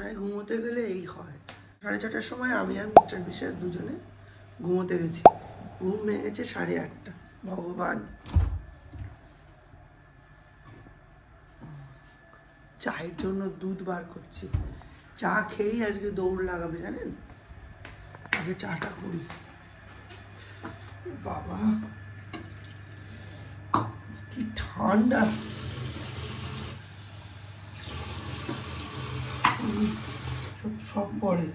ছটায় ঘুমোতে গেলে এই হয়। 4:30টার সময় আমি আর মিস্টার বিশেষ দুজনে ঘুমোতে গেছি, ঘুম ভেঙেছে 8:30। ভগবান। চায়ের জন্য দুধ বার করছি, চা খেয়েই আজকে দৌড় লাগাবে জানেন। আগে চাটা করি। বাবা কি ঠান্ডা। সব পরে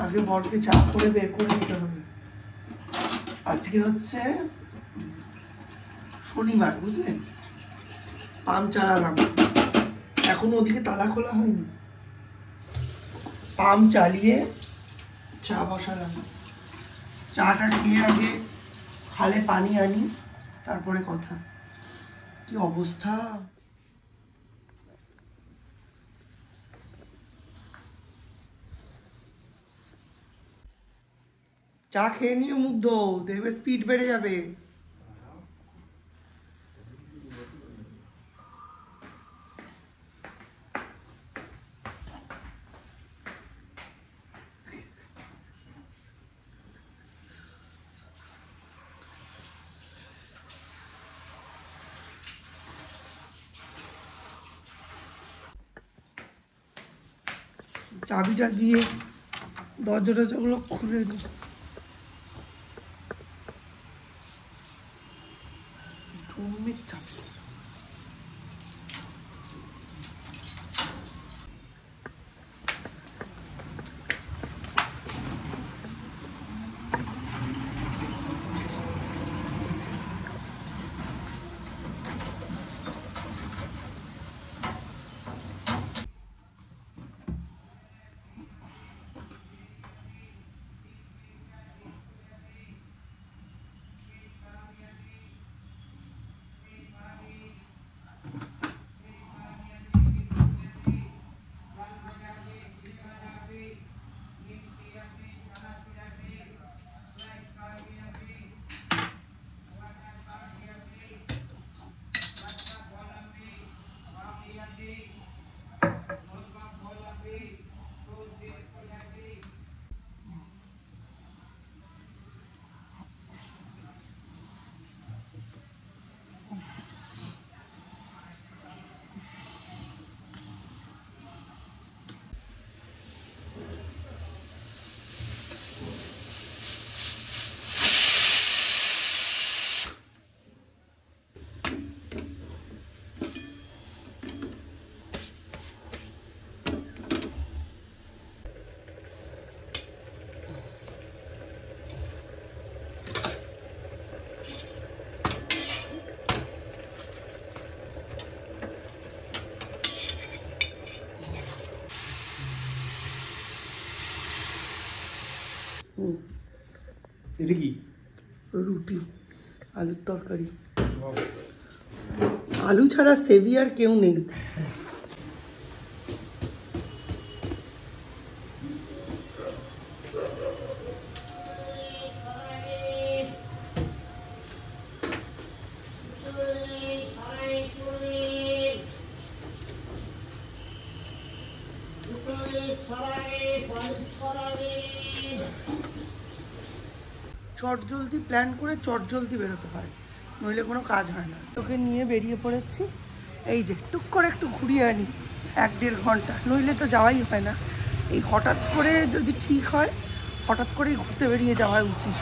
আগে বরকে চা করে বের করে দিতে হবে। আজকে হচ্ছে শনিবার, বুঝলেন। পাম্প চালালাম, এখনো ওদিকে তালা খোলা হয়নি। পাম্প চালিয়ে চা বসালাম। চাটা খেয়ে আগে খালে পানি আনি, তারপরে কথা। কি অবস্থা। চা খেয়ে নিয়ে মুখ ধো, দেখবে স্পিড বেড়ে যাবে। চাবিটা দিয়ে দরজা টরজাগুলো খুলে দিই। চাবি এটা কি? রুটি, আলুর তরকারি। আলু ছাড়া সেভিয়ার কেউ নেই। চটজলদি প্ল্যান করে চটজলদি বেরোতে হয়, নইলে কোনো কাজ হয় না। তোকে নিয়ে বেরিয়ে পড়েছি, এই যে টুক করে একটু ঘুরিয়ে আনি 1-1.5 ঘন্টা, নইলে তো যাওয়াই হয় না। এই হঠাৎ করে যদি ঠিক হয়, হঠাৎ করেই ঘুরতে বেরিয়ে যাওয়া উচিত।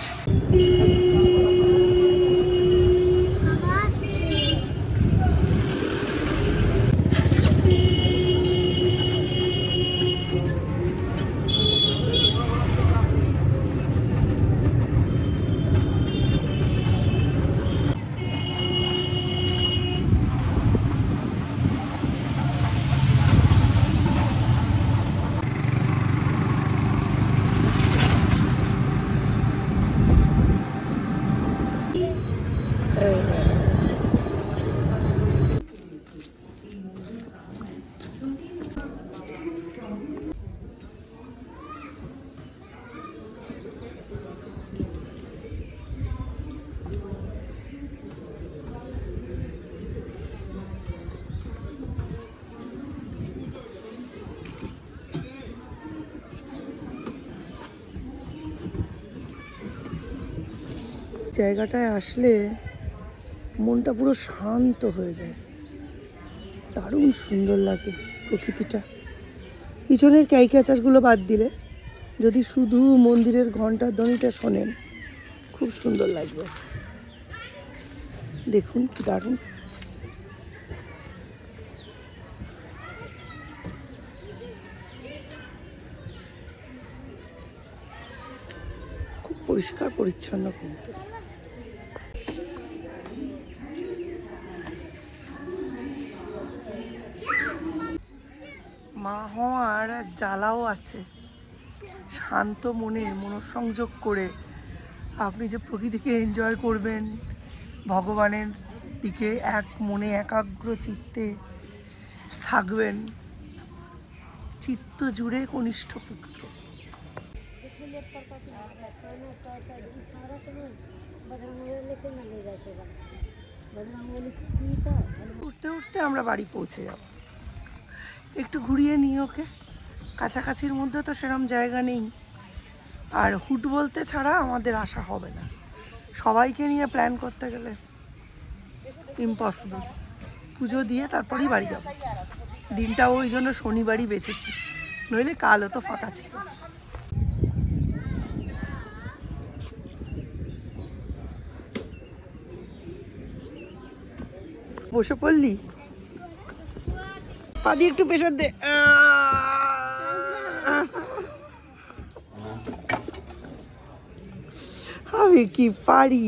জায়গাটায় আসলে মনটা পুরো শান্ত হয়ে যায়, দারুণ সুন্দর লাগে প্রকৃতিটা। পিছনের ক্যাইক্যাচারগুলো বাদ দিলে যদি শুধু মন্দিরের ঘন্টার ধ্বনিটা শোনেন খুব সুন্দর লাগবে। দেখুন কি দারুণ। খুব পরিষ্কার পরিচ্ছন্ন কিন্তু। মা হওয়ার এক জ্বালাও আছে। শান্ত মনে মনঃসংযোগ করে আপনি যে প্রকৃতিকে এনজয় করবেন, ভগবানের দিকে এক মনে একাগ্র চিত্তে থাকবেন, চিত্ত জুড়ে কনিষ্ঠ পুত্র। উঠতে উঠতে আমরা বাড়ি পৌঁছে যাব। একটু ঘুরিয়ে নিই ওকে, কাছাকাছির মধ্যে তো সেরকম জায়গা নেই, আর হুট বলতে ছাড়া আমাদের আসা হবে না। সবাইকে নিয়ে প্ল্যান করতে গেলে ইম্পসিবল। পুজো দিয়ে তারপরেই বাড়ি যাব। দিনটাও ওই জন্য শনিবারই বেছেছি, নইলে কালও তো ফাঁকা ছিল। বসে পড়লি, পা দিয়ে একটু প্রেশার দে। আমি কি পারি।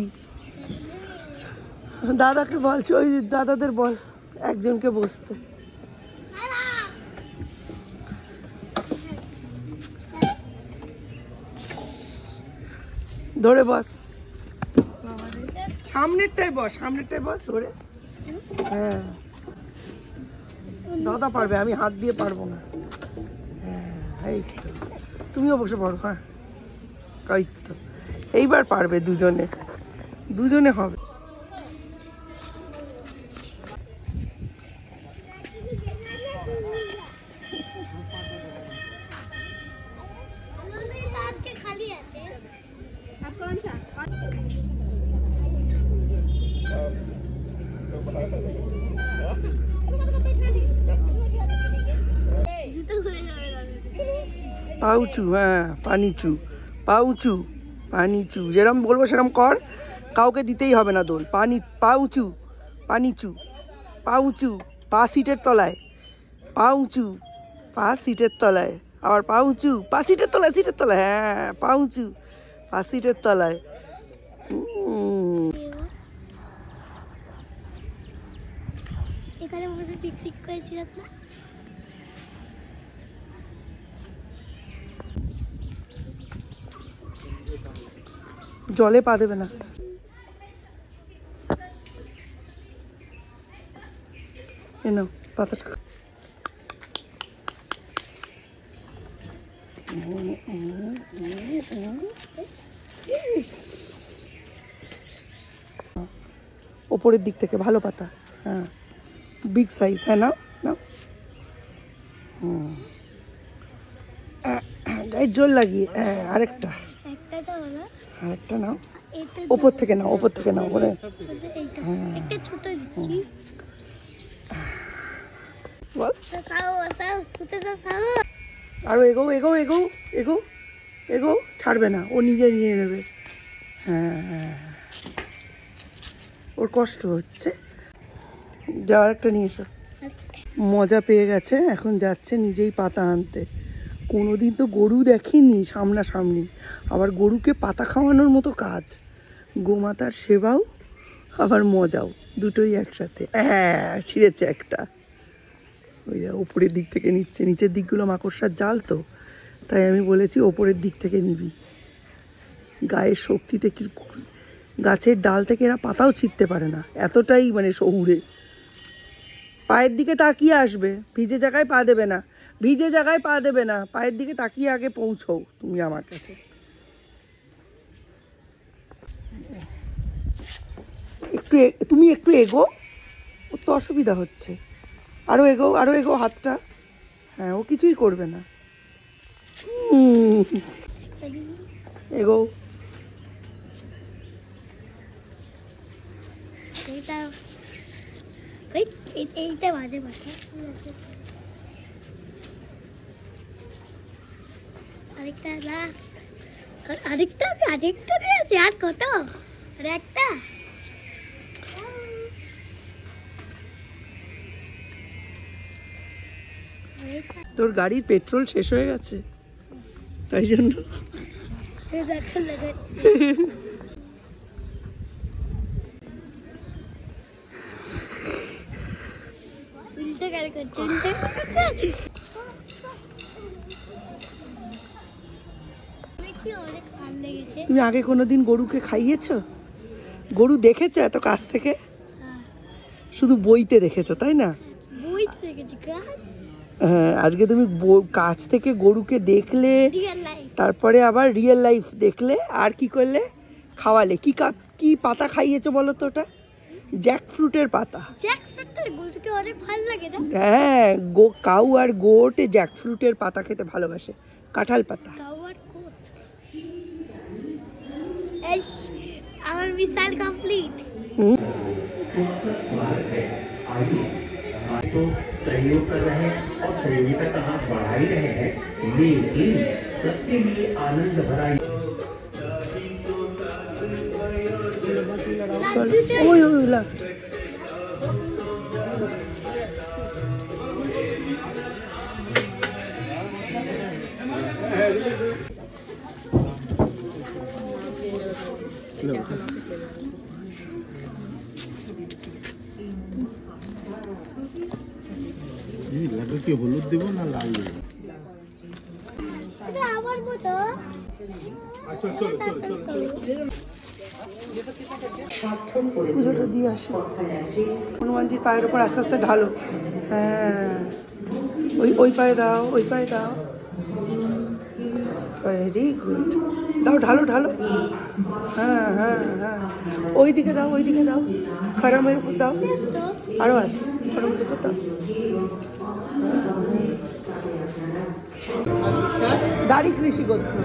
দাদাকে বল, ওই দাদাদের বল একজনকে বসতে। ধরে বস, সামনেরটাই বস, সামনেরটাই বস ধরে। হ্যাঁ দাদা পারবে, আমি হাত দিয়ে পারবো না। হ্যাঁ এই তো, তুমিও বসে পড়ো। হ্যাঁ এই তো, এইবার পারবে, দুজনে দুজনে হবে। পাউচু, হ্যাঁ পানিচু, পাউচু পানিচু, যেরকম বলবো সেরকম কর, কাউকে দিতেই হবে না দোল। পানি পাউচু, পানিচু, পাউচু, পা সিটের তলায়, পাউচু, পা সিটের তলায়, আবার পাউচু, পা সিটের তলায়, সিটের তলায়, হ্যাঁ পাউচু, পা সিটের তলায়। এখানে বসে পিকনিক করেছিলাম না? জলে পা দেবে না। এনো পাতাটা। ওপরের দিক থেকে ভালো পাতা, হ্যাঁ বিগ সাইজ। হ্যাঁ নাও নাও। গায়ের জোর লাগিয়ে, হ্যাঁ আরেকটা, আরেকটা নাও। ওপর থেকে নাও, ওপর থেকে নাও। বলে আরো এগো এগো এগো এগো এগো, ছাড়বে না, ও নিজে নিয়ে নেবে। হ্যাঁ হ্যাঁ, ওর কষ্ট হচ্ছে। যাওয়ার একটা নিয়ে এসো। মজা পেয়ে গেছে, এখন যাচ্ছে নিজেই পাতা আনতে। কোনোদিন তো গরু দেখেনি সামনাসামনি, আবার গরুকে পাতা খাওয়ানোর মতো কাজ। গোমাতার সেবাও আবার মজাও, দুটোই একসাথে। হ্যাঁ ছিঁড়েছে একটা, ওই ওপরের দিক থেকে নিচ্ছে। নিচের দিকগুলো মাকড়সার জাল তো, তাই আমি বলেছি ওপরের দিক থেকে নিবি। গায়ের শক্তিতে কি, গাছের ডাল থেকে এরা পাতাও ছিঁড়তে পারে না, এতটাই মানে শহুরে। পায়ের দিকে তাকিয়ে আসবে, ভিজে জায়গায় পা দেবে না, ভিজে জায়গায় পা দেবে না, পায়ের দিকে তাকিয়ে আগে পৌঁছও তুমি আমার কাছে। একটু তুমি একটু এগো, ওর তো অসুবিধা হচ্ছে। আরো এগো, আরো এগো হাতটা। হ্যাঁ ও কিছুই করবে না। এগো এইটা বাজে কথা। আরেকটা লাস্ট, আরেকটা রয়েছে। আর কত? আর একটা। তোর গাড়ির পেট্রোল শেষ হয়ে গেছে, তাই জন্য তুমি আগে কোনোদিন গরুকে খাইয়েছো? গরু দেখেছো এত কাছ থেকে? শুধু বইতে দেখেছো, তাই না? বইতে দেখেছি। হ্যাঁ, আজকে তুমি কাছ থেকে গরুকে দেখলে, তারপরে আবার রিয়েল লাইফ দেখলে, আর কি করলে? খাওয়ালে। কি পাতা খাইয়েছো বলো তো? ওটা জ্যাকফ্রুটের পাতা। গরুকে অনেক ভালো লাগে না? হ্যাঁ, কাউ আর গোট জ্যাকফ্রুটের পাতা খেতে ভালোবাসে, কাঁঠাল পাতা। আমার মিশন কমপ্লিট। तो सहयोग कर रहे हैं और सहयोगिता का हाथ बढ़ा ही रहे हैं, लेकिन सबके लिए आनंद भरा। लास्ट কি হলুদ দেবো না লাল দেবো? পুজোটা দিয়ে আসি। হনুমানজির পায়ের ওপর আস্তে আস্তে ঢালো। হ্যাঁ, ওই পায়ে দাও, ওই পায়ে দাও। Very good. দাও, ঢালো। হ্যাঁ হ্যাঁ হ্যাঁ, ওইদিকে দাও। খারামের উপর দাও। আরো আছে, খারামের উপর দাও। দাড়ি কৃষি গোত্র।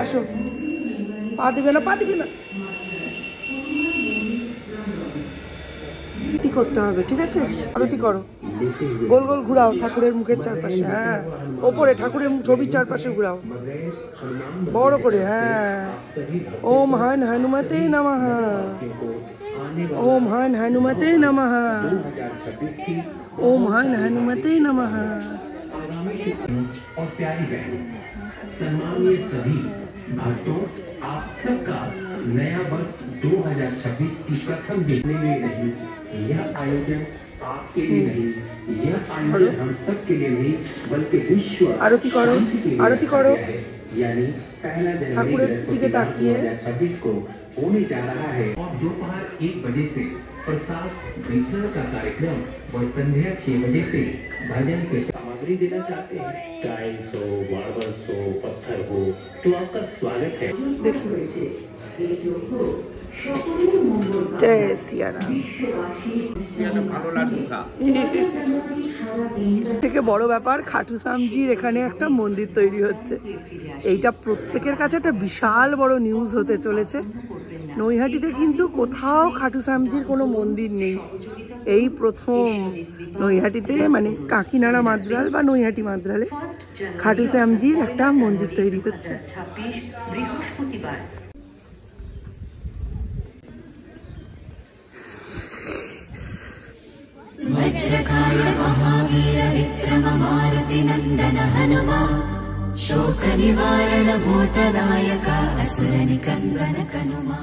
আসো, পা দিবে না। আরতি করতে হবে, ঠিক আছে? আরতি করো, গোল গোল ঘুরাও ঠাকুরের মুখের চারপাশে। হ্যাঁ, ওপরে ঠাকুরের ছবির চারপাশে ঘুরাও বড় করে। হ্যাঁ, ওম হন হনুমতে নমঃ, ওম হন হনুমতে নমঃ, ओम हन हनुमते नमः। और प्यारी बहन, सम्मानित सभी भक्तों, आप सबका नया वर्ष 2026 की प्रथम देखने में नहीं, यह आयोजन आपके लिए नहीं, यह आयोजन हम सब के लिए नहीं, बल्कि विश्व आरती करो यानी पहला जनवरी 2026 को होने जा रहा है। और दोपहर 1 बजे से प्रसाद वितरण का कार्यक्रम व संध्या 6 बजे से भजन के सामग्री देना चाहते हैं। टाइल्स हो, मार्बल्स हो, पत्थर हो, तो आपका स्वागत है। जय सिया राम। থেকে বড় ব্যাপার, খাটু শ্যামজির এখানে একটা মন্দির তৈরি হচ্ছে। এইটা প্রত্যেকের কাছে একটা বিশাল বড় নিউজ হতে চলেছে। নৈহাটিতে কিন্তু কোথাও খাটু শ্যামজির কোনো মন্দির নেই। এই প্রথম নৈহাটিতে, মানে কাকিনাড়া মাদ্রাল বা নৈহাটি মাদ্রালে খাটু শ্যামজির একটা মন্দির তৈরি হচ্ছে। वज्रकाय महावीर विक्रम मारुति नंदन हनुमा, शोक निवारण भूतदायक असुर निकंदन कनुमा।